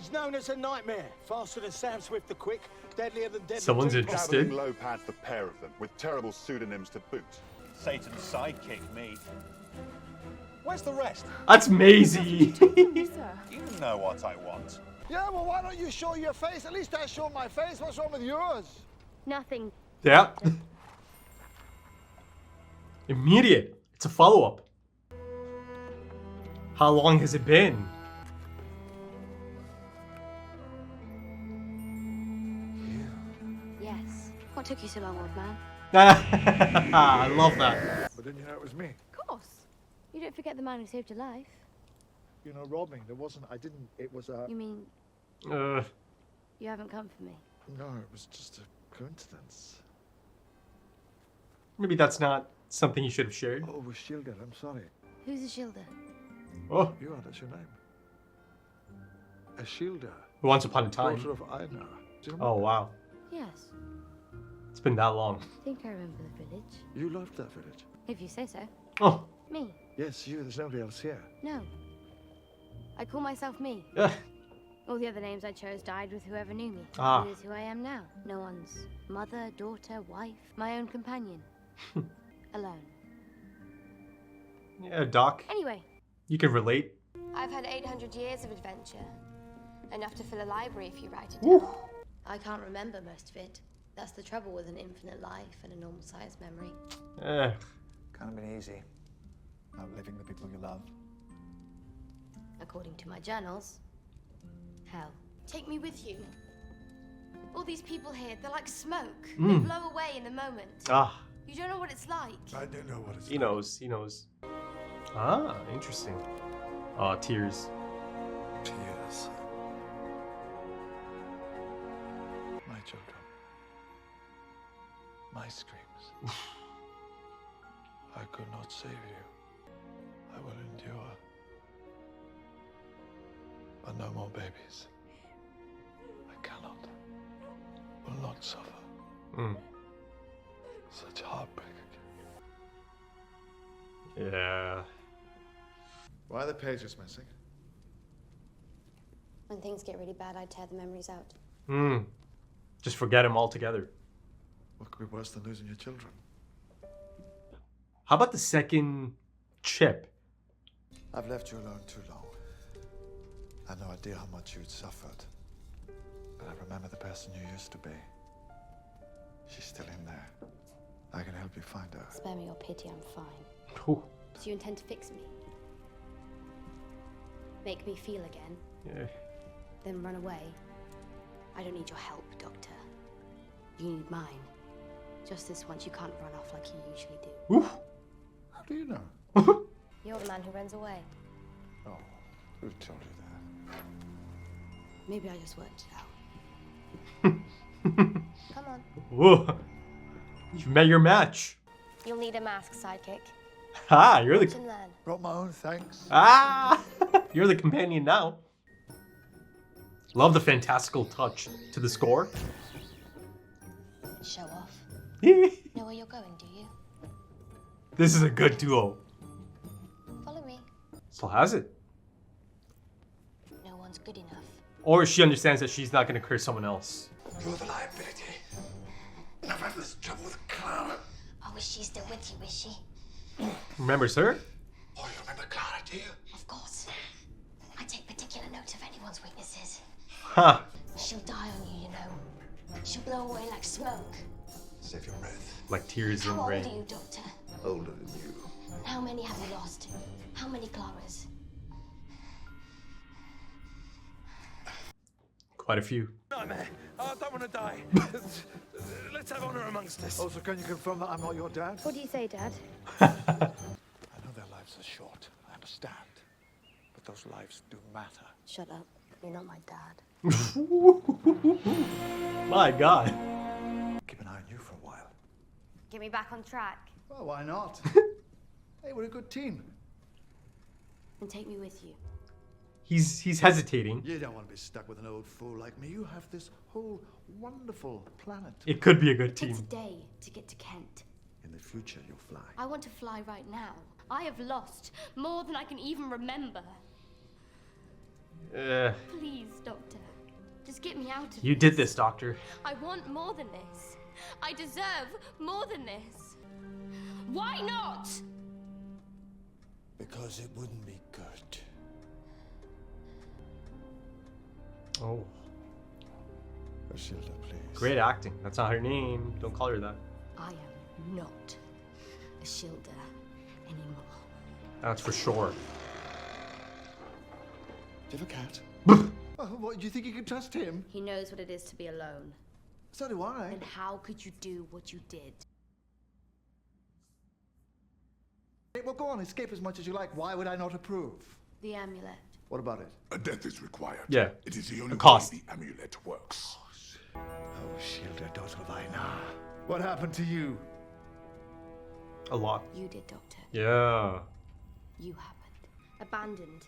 He's known as a nightmare. Faster than Sam Swift the Quick, deadlier than deadly. Someone's interested. Low pads, the pair of them, with terrible pseudonyms to boot. Satan's sidekick, me. Where's the rest? That's Maisie. You know what I want. Yeah, well, why don't you show your face? At least I show my face. What's wrong with yours? Nothing. Yeah. Immediate. It's a follow-up. How long has it been? Yes. What took you so long, old man? I love that. But didn't you know it was me? Of course. You don't forget the man who saved your life. You know, robbing. There wasn't. I didn't. It was a. You mean Uh, you haven't come for me? No, it was just a coincidence. maybe that's not something you should have shared. Oh, it was shielded. I'm sorry. Who's a shielder? Oh, You are. That's your name. A shielder. once upon a time. Daughter of Einar. Do you remember? Oh, wow. Yes. It's been that long. I think I remember the village. You loved that village. If you say so. Oh, Me? Yes, you. There's nobody else here. No. I call myself me. yeah. All the other names I chose died with whoever knew me. Ah. It is who I am now. No one's mother, daughter, wife, my own companion. Alone. Yeah, Doc. Anyway, You can relate. I've had 800 years of adventure. Enough to fill a library if you write it down. I can't remember most of it. That's the trouble with an infinite life and a normal size memory. Eh. Can't have been easy. Outliving the people you love. According to my journals, hell. Take me with you. All these people here, they're like smoke. They blow away in the moment. Ah, You don't know what it's like. I do know what it's he knows. He knows. Ah, interesting. Ah, tears. Tears. My children. My screams. I could not save you. I will endure. But no more babies. I cannot. Will not suffer. Such heartbreak again. Yeah. Why are the pages missing? When things get really bad, I tear the memories out. Just forget him altogether. What could be worse than losing your children? How about the second chip? I've left you alone too long. I had no idea how much you'd suffered. But I remember the person you used to be. She's still in there. I can help you find her. Spare me your pity, I'm fine. Ooh. Do you intend to fix me? Make me feel again? Yeah. Then run away? I don't need your help, Doctor. You need mine. Just this once, you can't run off like you usually do. Oof. How do you know? You're the man who runs away. Oh, who told you that? Maybe I just worked it out. Come on. Whoa. You've met your match. You'll need a mask, sidekick. Ah, you're Watch the and learn. Brought my own, thanks. You're the companion now. Love the fantastical touch to the score. Show off. This Know where you're going, do you? is a good duo. Follow me. Still has it. No one's good enough. Or she understands that she's not going to curse someone else. You're the liability. I've had this trouble with Clara. Oh, is she still with you, is she? Remembers her? Oh, you remember Clara, do you? Of course. I take particular note of anyone's weaknesses. Huh. She'll die on you, you know. She'll blow away like smoke. Save your breath. Like tears in How old rain. are you, Doctor? Older than you. How many have you lost? How many Claras? Quite a few. Nightmare. I don't want to die. Let's have honor amongst us. Also, can you confirm that I'm not your dad? What do you say, Dad? I know their lives are short. I understand. But those lives do matter. Shut up. You're not my dad. My God. Keep an eye on you for a while. Get me back on track. Well, why not? Hey, we're a good team. And take me with you. He's hesitating. You don't want to be stuck with an old fool like me. You have this whole wonderful planet. It could be a good It takes a team. day to get to Kent. In the future, you'll fly. I want to fly right now. I have lost more than I can even remember. Please, Doctor. Just get me out of You did this, Doctor. I want more than this. I deserve more than this. Why not? Because it wouldn't be good. Oh, Ashilda, please. great acting. That's not her name. Don't call her that. I am not a Shilda anymore. That's for sure. Do you have a cat? Oh, what, do you think you can trust him? He knows what it is to be alone. So do I. And how could you do what you did? Well, go on, escape as much as you like. Why would I not approve? The amulet. What about it? A death is required. Yeah. It is the only way cost. the amulet works. Oh, Shilda, daughter of Einar. What happened to you? A lot. You did, Doctor. Yeah. You happened. Abandoned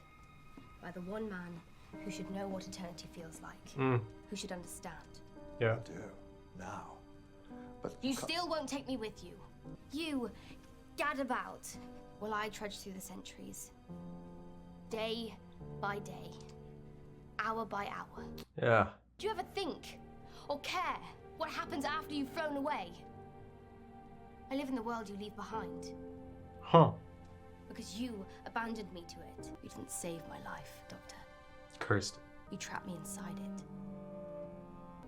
by the one man who should know what eternity feels like. Who should understand. Yeah. I do. Now. But You still won't take me with you. You gad about while I trudge through the centuries. Day by day. Hour by hour. Yeah. Do you ever think or care what happens after you've flown away? I live in the world you leave behind. Huh. Because you abandoned me to it. You didn't save my life, Doctor. Cursed. You trapped me inside it.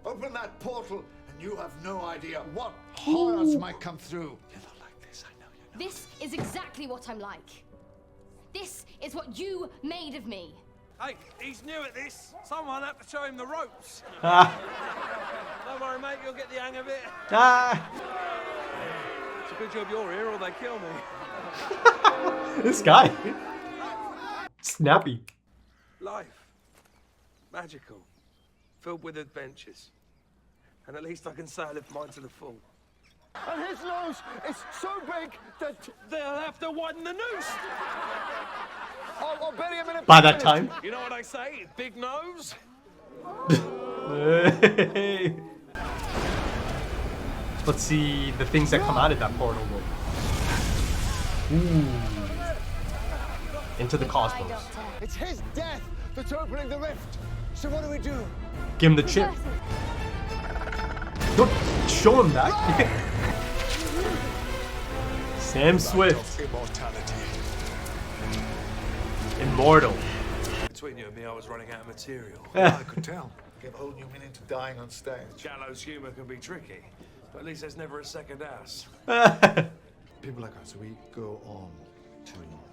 open that portal, and you have no idea what horrors might come through. You're not like this, I know you're not. This is exactly what I'm like. This is what you made of me. Hey, he's new at this. Someone had to show him the ropes. Ah. Don't worry, mate, you'll get the hang of it. Ah. It's a good job you're here or they kill me. This guy. Snappy. Life. Magical. Filled with adventures. And at least I can say I lived mine to the full. And his nose is so big that They'll have to widen the noose. I'll bury him in a By that time. You know what I say? Big nose. Hey. Let's see the things that come out of that portal. Ooh. Into the cosmos. It's his death that's opening the rift. So what do we do? Give him the chip. Don't show him that. Sam Swift. Immortality. Immortal. Between you and me, I was running out of material. I could tell. Gave a whole new meaning to dying on stage. Gallows humour can be tricky, but at least there's never a second ass. People like us, we go on too long.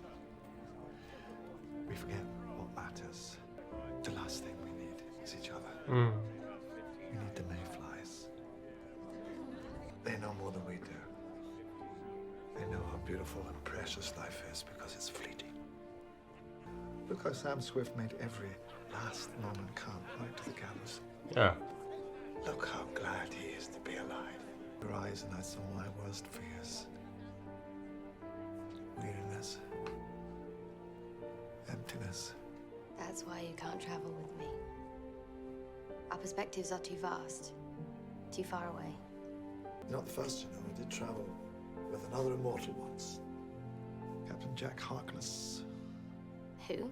We forget what matters. The last thing we need is each other. We need the mayflies. They know more than we do. They know how beautiful and precious life is because it's fleeting. Look how Sam Swift made every last moment count right to the gallows. Yeah. Look how glad he is to be alive. Your eyes and I saw my worst fears. Weariness. Emptiness. That's why you can't travel with me. Our perspectives are too vast, too far away. Not the first, you know. I did travel with another immortal once. Captain Jack Harkness. Who?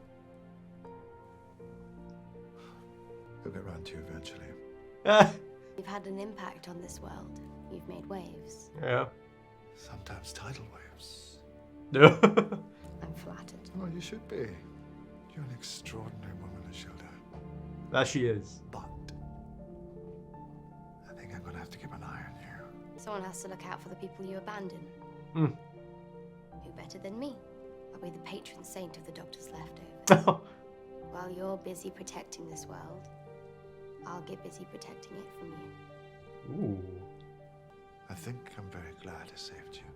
He'll get round to you eventually. You've had an impact on this world. You've made waves. Yeah. Sometimes tidal waves. I'm flattered. Oh, you should be. You're an extraordinary woman, Ashilda. That she is. But I think I'm gonna have to keep an eye on you. Someone has to look out for the people you abandon. Hmm. Who better than me? I'll be the patron saint of the Doctor's leftovers. While you're busy protecting this world, I'll get busy protecting it from you. Ooh. I think I'm very glad I saved you.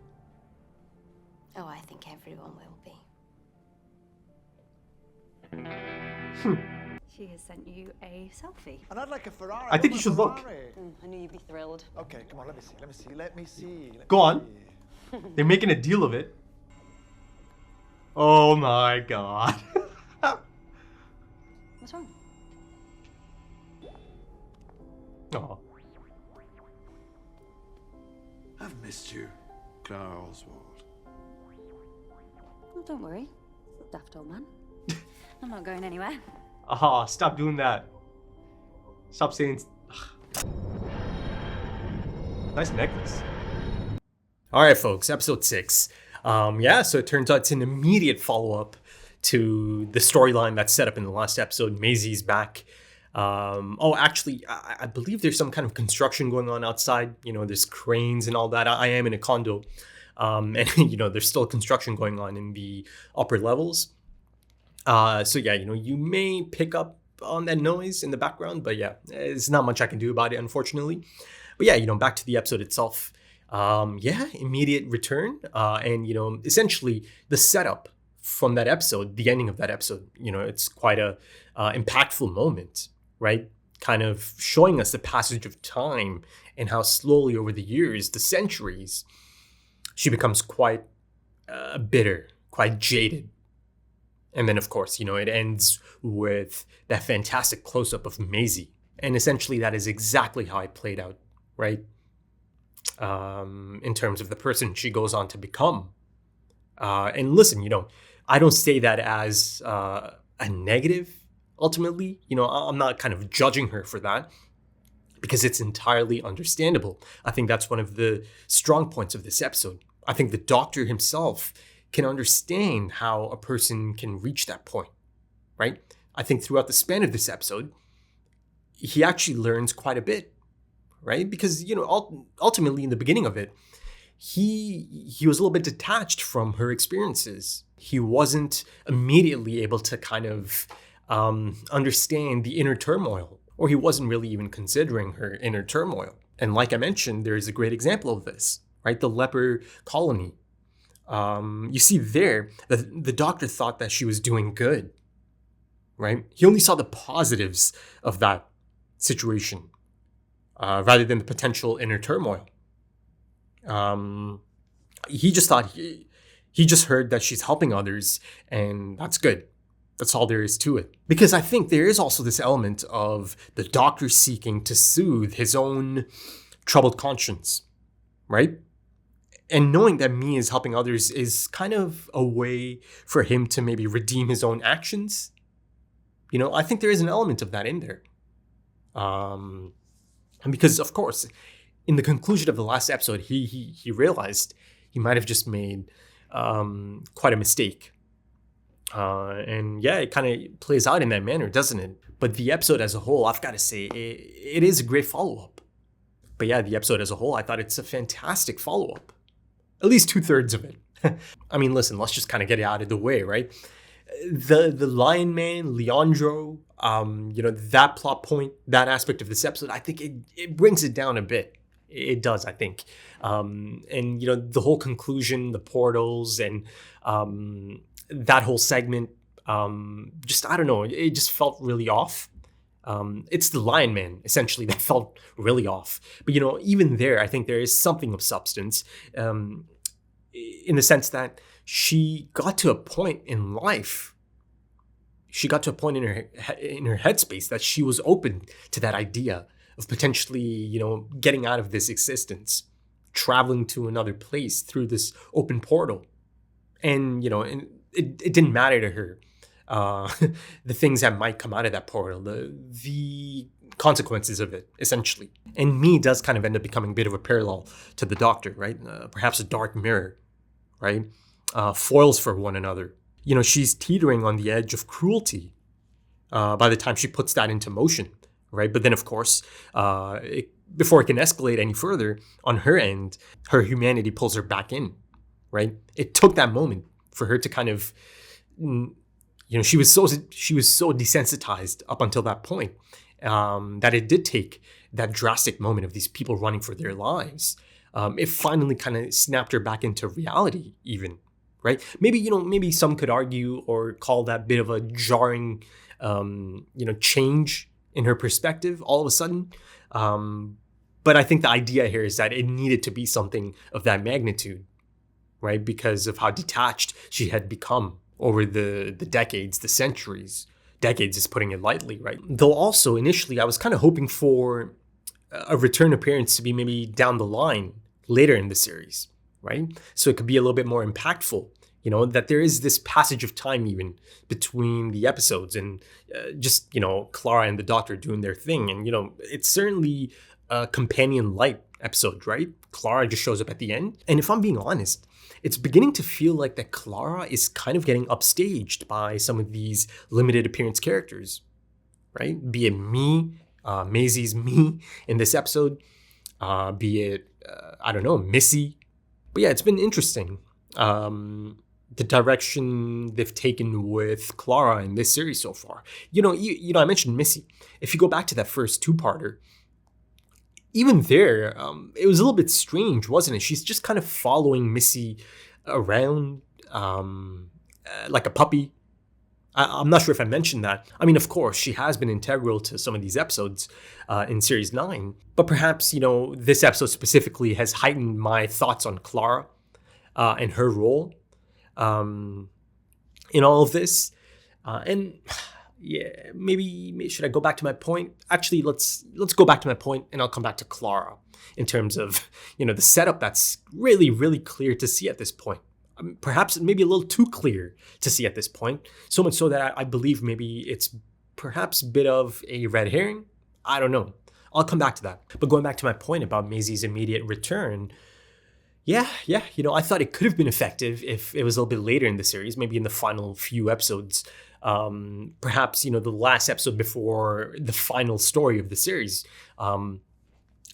Oh, I think everyone will be. She has sent you a selfie. And I'd like a Ferrari. I think you should look. I knew you'd be thrilled. Okay, come on, let me see. Go on. They're making a deal of it. Oh my god. What's wrong? Oh. I've missed you, Clara Oswald. Oh, don't worry. Daft old man. I'm not going anywhere. Aha, stop doing that. Stop saying. Nice necklace. All right, folks. Episode 6. So it turns out it's an immediate follow-up to the storyline that's set up in the last episode. Maisie's back. Actually, I believe there's some kind of construction going on outside. There's cranes and all that. I am in a condo. And, there's still construction going on in the upper levels. You may pick up on that noise in the background, but yeah, there's not much I can do about it, unfortunately. But yeah, back to the episode itself. Immediate return. And essentially the setup from that episode, the ending of that episode, it's quite a impactful moment, right? Kind of showing us the passage of time and how slowly over the years, the centuries, she becomes quite bitter, quite jaded. And then, of course, it ends with that fantastic close-up of Maisie. And essentially that is exactly how it played out, right? In terms of the person she goes on to become. And listen, I don't say that as a negative, ultimately. I'm not kind of judging her for that, because it's entirely understandable. I think that's one of the strong points of this episode. I think the Doctor himself can understand how a person can reach that point, right? I think throughout the span of this episode, he actually learns quite a bit, right? Because, ultimately in the beginning of it, he was a little bit detached from her experiences. He wasn't immediately able to kind of understand the inner turmoil, or he wasn't really even considering her inner turmoil. And like I mentioned, there is a great example of this, right? The leper colony. You see there that the Doctor thought that she was doing good, right? He only saw the positives of that situation rather than the potential inner turmoil. He just thought he just heard that she's helping others, and that's good. That's all there is to it. Because I think there is also this element of the Doctor seeking to soothe his own troubled conscience, right? And knowing that me is helping others is kind of a way for him to maybe redeem his own actions. I think there is an element of that in there. And because, of course, in the conclusion of the last episode, he realized he might have just made quite a mistake. It kind of plays out in that manner, doesn't it? But the episode as a whole, I've got to say, it is a great follow-up. But yeah, the episode as a whole, I thought it's a fantastic follow-up. At least 2/3 of it. I mean, listen, let's just kind of get it out of the way, right? The Lion Man, Leandro, that plot point, that aspect of this episode, I think it brings it down a bit. It does, I think. The whole conclusion, the portals, and that whole segment, I don't know, it just felt really off. It's the Lion Man, essentially, that felt really off. But, even there, I think there is something of substance in the sense that she got to a point in life, she got to a point in her headspace that she was open to that idea of potentially, getting out of this existence, traveling to another place through this open portal. And, and it didn't matter to her. The things that might come out of that portal, the consequences of it, essentially. And me does kind of end up becoming a bit of a parallel to the Doctor, right? Perhaps a dark mirror, right? Foils for one another. She's teetering on the edge of cruelty by the time she puts that into motion, right? But then, of course, before it can escalate any further, on her end, her humanity pulls her back in, right? It took that moment for her to kind of... she was so desensitized up until that point that it did take that drastic moment of these people running for their lives. It finally kind of snapped her back into reality, even, right? Maybe some could argue or call that bit of a jarring, change in her perspective all of a sudden. But I think the idea here is that it needed to be something of that magnitude, right? Because of how detached she had become over the decades, the centuries. Decades is putting it lightly, right? Though also, initially, I was kind of hoping for a return appearance to be maybe down the line, later in the series, right? So it could be a little bit more impactful You know, that there is this passage of time even between the episodes and just, you know, Clara and the Doctor doing their thing. And, you know, it's certainly a companion light episode, right? Clara just shows up at the end. And if I'm being honest, it's beginning to feel like that Clara is kind of getting upstaged by some of these limited appearance characters, right? Be it me, Maisie's me in this episode, be it, I don't know, Missy. But yeah, it's been interesting. The direction they've taken with Clara in this series so far. You know, I mentioned Missy. If you go back to that first two-parter, even there, it was a little bit strange, wasn't it? She's just kind of following Missy around like a puppy. I'm not sure if I mentioned that. I mean, of course, she has been integral to some of these episodes in Series 9. But perhaps, you know, this episode specifically has heightened my thoughts on Clara and her role in all of this. And yeah, maybe should I go back to my point? Actually, let's go back to my point and I'll come back to Clara in terms of, you know, the setup that's really, really clear to see at this point. Perhaps maybe a little too clear to see at this point. So much so that I believe maybe it's perhaps a bit of a red herring. I don't know. I'll come back to that. But going back to my point about Maisie's immediate return, yeah, you know, I thought it could have been effective if it was a little bit later in the series, maybe in the final few episodes. Perhaps, you know, the last episode before the final story of the series. Though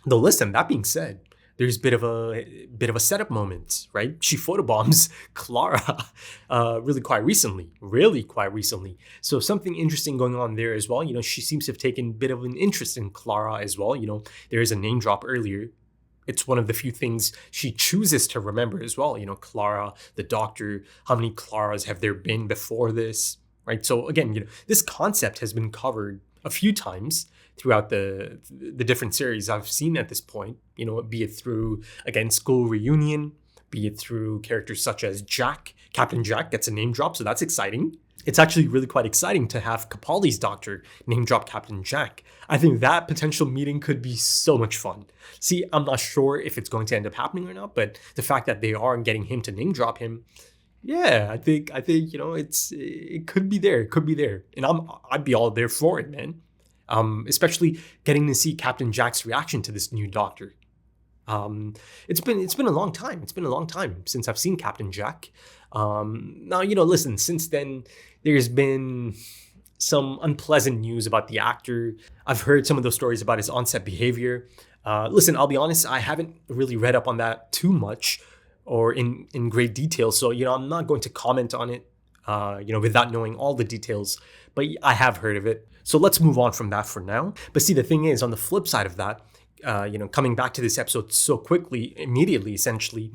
listen, that being said, there's a bit of a setup moment, right? She photobombs Clara really quite recently. So something interesting going on there as well. You know, she seems to have taken a bit of an interest in Clara as well. You know, there is a name drop earlier. It's one of the few things she chooses to remember as well. You know, Clara, the Doctor, how many Claras have there been before this, right? So again, you know, this concept has been covered a few times throughout the different series I've seen at this point, you know, be it through, again, School Reunion, be it through characters such as Jack. Captain Jack gets a name drop, so that's exciting. It's actually really quite exciting to have Capaldi's Doctor name drop Captain Jack. I think that potential meeting could be so much fun. See, I'm not sure if it's going to end up happening or not, but the fact that they are getting him to name drop him, yeah, I think you know, it could be there. It could be there. And I'd be all there for it, man. Especially getting to see Captain Jack's reaction to this new Doctor. It's been a long time. It's been a long time since I've seen Captain Jack. Now, you know, listen, since then, there's been some unpleasant news about the actor. I've heard some of those stories about his on-set behavior. Listen, I'll be honest, I haven't really read up on that too much or in great detail. So, you know, I'm not going to comment on it, you know, without knowing all the details, but I have heard of it. So let's move on from that for now. But see, the thing is, on the flip side of that, you know, coming back to this episode so quickly, immediately, essentially,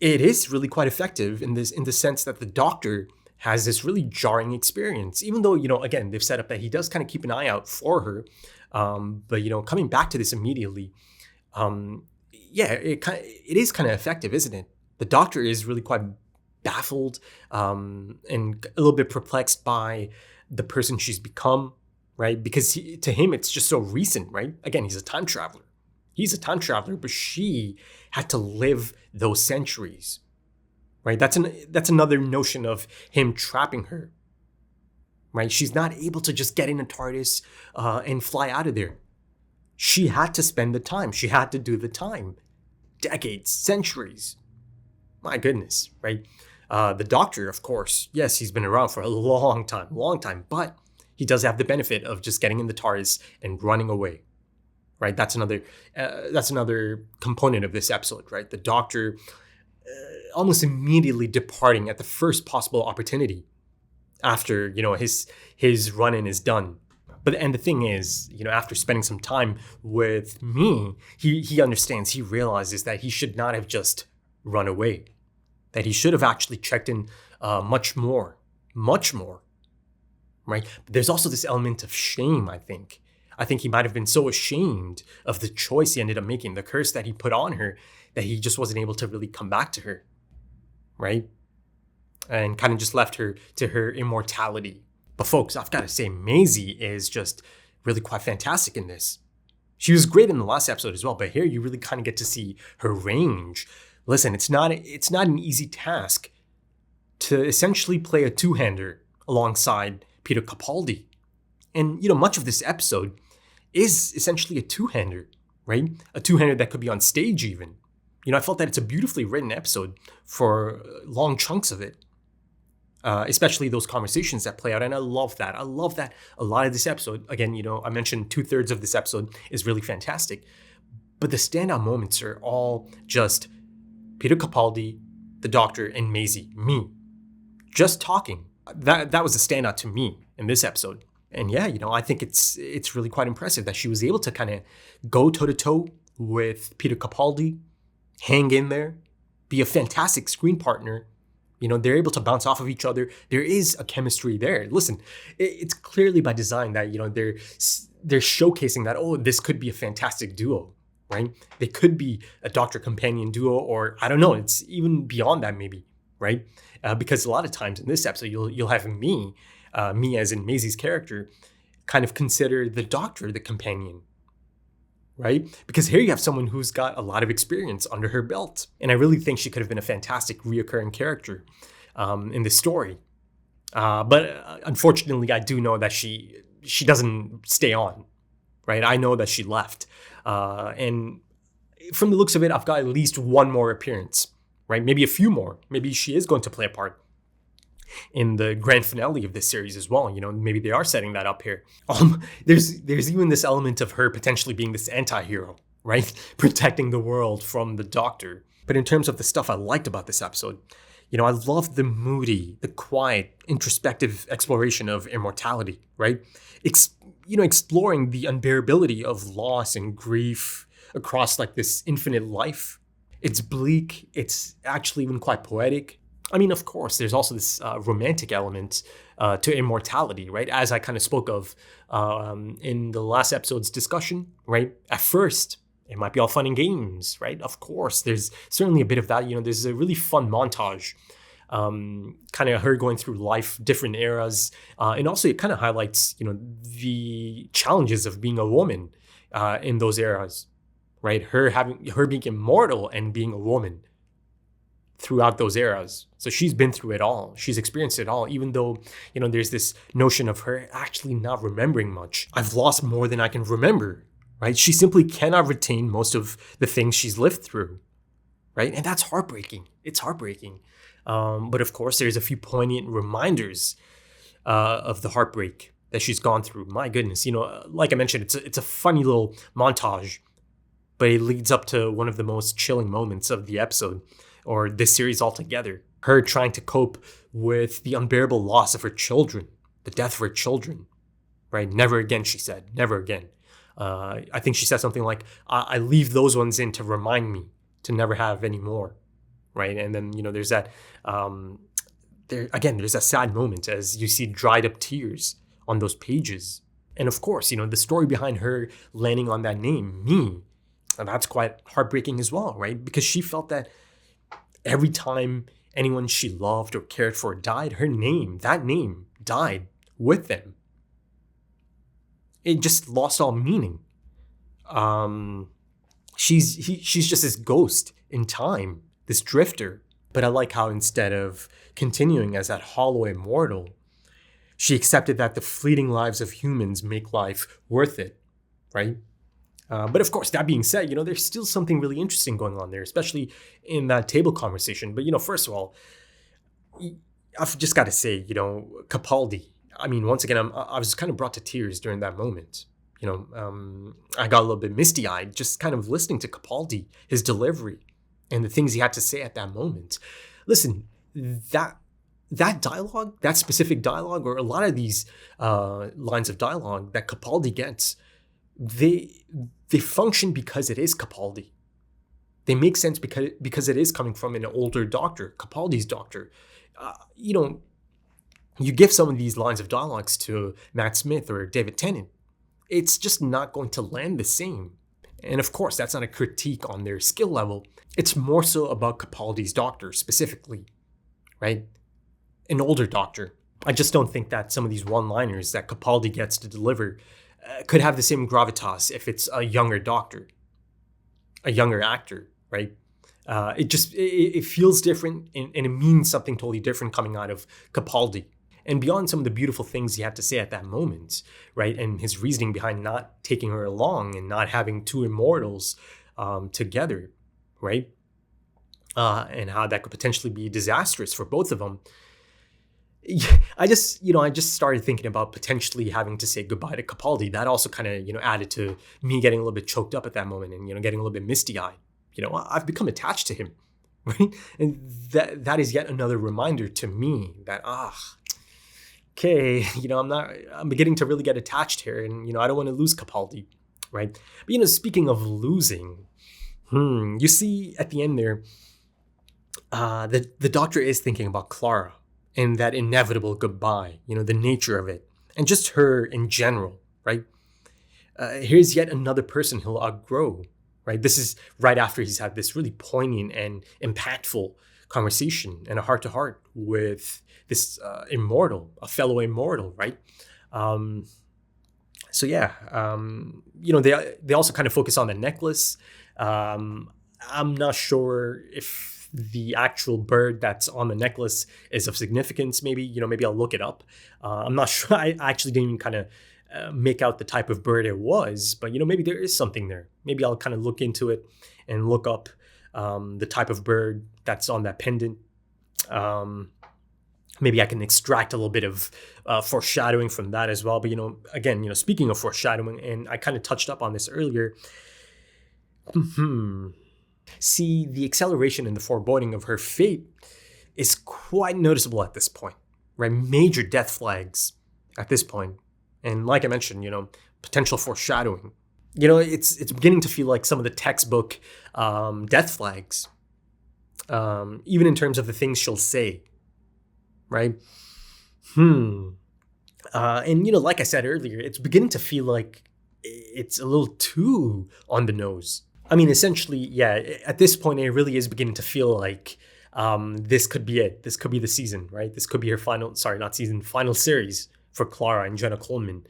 it is really quite effective in the sense that the Doctor has this really jarring experience, even though, you know, again, they've set up that he does kind of keep an eye out for her. But, you know, coming back to this immediately, yeah, it is kind of effective, isn't it? The Doctor is really quite baffled and a little bit perplexed by the person she's become, right? Because to him, it's just so recent, right? Again, he's a time traveler. He's a time traveler, but she had to live those centuries, right? That's another notion of him trapping her, right? She's not able to just get in a TARDIS and fly out of there. She had to spend the time. She had to do the time. Decades, centuries. My goodness, right? The Doctor, of course, yes, he's been around for a long time, but he does have the benefit of just getting in the TARDIS and running away, right? That's another component of this episode, right? The Doctor almost immediately departing at the first possible opportunity after, you know, his run-in is done. And the thing is, you know, after spending some time with me, he understands, he realizes that he should not have just run away, that he should have actually checked in much more, right? But there's also this element of shame, I think. I think he might have been so ashamed of the choice he ended up making, the curse that he put on her, that he just wasn't able to really come back to her, right? And kind of just left her to her immortality. But folks, I've got to say, Maisie is just really quite fantastic in this. She was great in the last episode as well, but here you really kind of get to see her range. Listen, it's not an easy task to essentially play a two-hander alongside Peter Capaldi. And, much of this episode is essentially a two-hander, right? A two-hander that could be on stage even. I felt that it's a beautifully written episode for long chunks of it. Especially those conversations that play out. And I love that. I love that a lot of this episode, again, I mentioned 2/3 of this episode is really fantastic. But the standout moments are all just Peter Capaldi, the Doctor, and Maisie, me, just talking. That was a standout to me in this episode. And yeah, I think it's really quite impressive that she was able to kind of go toe-to-toe with Peter Capaldi, hang in there, be a fantastic screen partner. They're able to bounce off of each other. There is a chemistry there. Listen, it's clearly by design that, they're showcasing that, oh, this could be a fantastic duo, right? They could be a Doctor companion duo, or I don't know, it's even beyond that maybe, right? Because a lot of times in this episode, you'll have me as in Maisie's character, kind of consider the Doctor the companion, right? Because here you have someone who's got a lot of experience under her belt. And I really think she could have been a fantastic reoccurring character in this story. But unfortunately, I do know that she doesn't stay on, right? I know that she left. And from the looks of it, I've got at least one more appearance, right? Maybe a few more. Maybe she is going to play a part in the grand finale of this series as well. Maybe they are setting that up here. There's even this element of her potentially being this anti-hero, right? Protecting the world from the Doctor. But in terms of the stuff I liked about this episode, I loved the moody, the quiet, introspective exploration of immortality, right? Exploring the unbearability of loss and grief across like this infinite life. It's bleak. It's actually even quite poetic. I mean, of course, there's also this romantic element to immortality, right? As I kind of spoke of in the last episode's discussion, right? At first, it might be all fun and games, right? Of course, there's certainly a bit of that. There's a really fun montage, kind of her going through life, different eras. And also it kind of highlights, the challenges of being a woman in those eras, right? Her being immortal and being a woman throughout those eras. So she's been through it all. She's experienced it all, even though, there's this notion of her actually not remembering much. I've lost more than I can remember, right? She simply cannot retain most of the things she's lived through, right? And that's heartbreaking. It's heartbreaking. But of course, there's a few poignant reminders of the heartbreak that she's gone through. My goodness, like I mentioned, it's a funny little montage, but it leads up to one of the most chilling moments of the episode, or this series altogether. Her trying to cope with the unbearable loss of her children, the death of her children, right? Never again, she said, never again. I think she said something like, I leave those ones in to remind me to never have any more, right? And then, there's that, there's that sad moment as you see dried up tears on those pages. And of course, the story behind her landing on that name, me, and that's quite heartbreaking as well, right? Because she felt that every time anyone she loved or cared for died, that name died with them. It just lost all meaning. She's just this ghost in time, this drifter. But I like how instead of continuing as that hollow immortal, she accepted that the fleeting lives of humans make life worth it, right? But of course, that being said, there's still something really interesting going on there, especially in that table conversation. But, first of all, I've just got to say, Capaldi. I mean, once again, I was kind of brought to tears during that moment. I got a little bit misty-eyed just kind of listening to Capaldi, his delivery, and the things he had to say at that moment. Listen, that dialogue, that specific dialogue, or a lot of these lines of dialogue that Capaldi gets, they function because it is Capaldi. They make sense because it is coming from an older Doctor, Capaldi's Doctor. You give some of these lines of dialogues to Matt Smith or David Tennant, it's just not going to land the same. And of course, that's not a critique on their skill level. It's more so about Capaldi's Doctor specifically, right? An older Doctor. I just don't think that some of these one-liners that Capaldi gets to deliver could have the same gravitas if it's a younger Doctor, a younger actor, right? It feels different, and it means something totally different coming out of Capaldi. And beyond some of the beautiful things he had to say at that moment, right, and his reasoning behind not taking her along and not having two immortals together, right, and how that could potentially be disastrous for both of them. I just started thinking about potentially having to say goodbye to Capaldi. That also kind of, added to me getting a little bit choked up at that moment and, getting a little bit misty-eyed. I've become attached to him, right? And that is yet another reminder to me that, okay, I'm beginning to really get attached here, and, I don't want to lose Capaldi, right? But, speaking of losing, you see at the end there, the doctor is thinking about Clara and that inevitable goodbye, the nature of it, and just her in general, right? Here's yet another person he'll outgrow, right? This is right after he's had this really poignant and impactful conversation and a heart-to-heart with this immortal, a fellow immortal, right? So yeah, they also kind of focus on the necklace. I'm not sure if the actual bird that's on the necklace is of significance. Maybe I'll look it up. I'm not sure. I actually didn't even kind of make out the type of bird it was, but maybe there is something there. Maybe I'll kind of look into it and look up the type of bird that's on that pendant. Maybe I can extract a little bit of foreshadowing from that as well. But again, speaking of foreshadowing, and I kind of touched up on this earlier. See, the acceleration and the foreboding of her fate is quite noticeable at this point, right? Major death flags at this point. And like I mentioned, potential foreshadowing. It's beginning to feel like some of the textbook death flags, even in terms of the things she'll say, right? And, like I said earlier, it's beginning to feel like it's a little too on the nose. I mean, essentially, yeah, at this point, it really is beginning to feel like this could be it. This could be the season, right? This could be her final series for Clara and Jenna Coleman.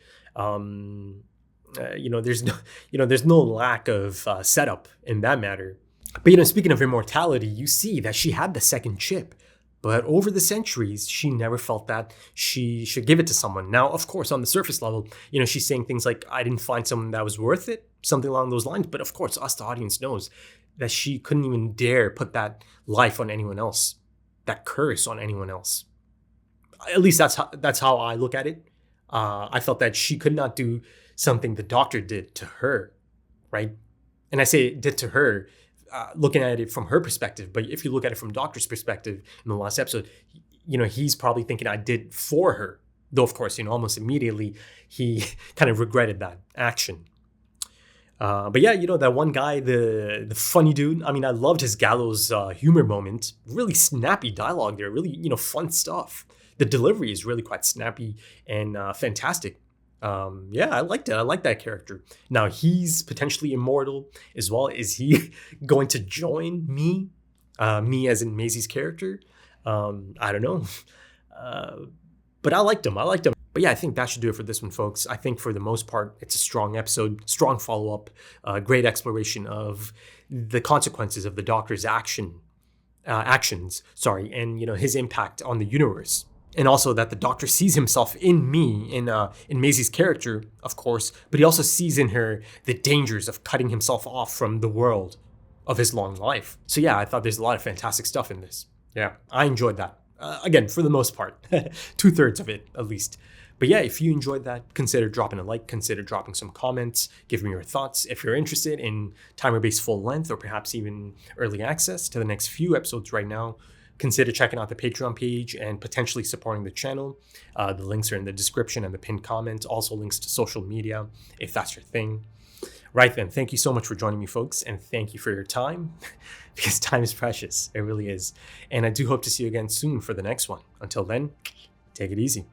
There's no lack of setup in that matter. But, speaking of immortality, you see that she had the second chip. But over the centuries, she never felt that she should give it to someone. Now, of course, on the surface level, she's saying things like, I didn't find someone that was worth it, something along those lines. But of course, us, the audience, knows that she couldn't even dare put that life on anyone else, that curse on anyone else. At least that's how I look at it. I felt that she could not do something the doctor did to her, right? And I say did to her, looking at it from her perspective, but if you look at it from doctor's perspective in the last episode, he's probably thinking I did for her. Though, of course, almost immediately he kind of regretted that action. But yeah, that one guy, the funny dude, I mean, I loved his gallows humor moment. Really snappy dialogue there, really, fun stuff. The delivery is really quite snappy and fantastic. Yeah, I liked it. I like that character. Now, he's potentially immortal as well. Is he going to join me? Me as in Maisie's character? I don't know. But I liked him. But yeah, I think that should do it for this one, folks. I think for the most part, it's a strong episode, strong follow-up, great exploration of the consequences of the Doctor's actions, and his impact on the universe. And also that the Doctor sees himself in me, in Maisie's character, of course, but he also sees in her the dangers of cutting himself off from the world of his long life. So yeah, I thought there's a lot of fantastic stuff in this. Yeah, I enjoyed that. Again, for the most part, 2/3 of it at least. But yeah, if you enjoyed that, consider dropping a like, consider dropping some comments, give me your thoughts. If you're interested in timer-based full length or perhaps even early access to the next few episodes right now, consider checking out the Patreon page and potentially supporting the channel. The links are in the description and the pinned comment. Also links to social media, if that's your thing. Right then, thank you so much for joining me, folks, and thank you for your time, because time is precious. It really is. And I do hope to see you again soon for the next one. Until then, take it easy.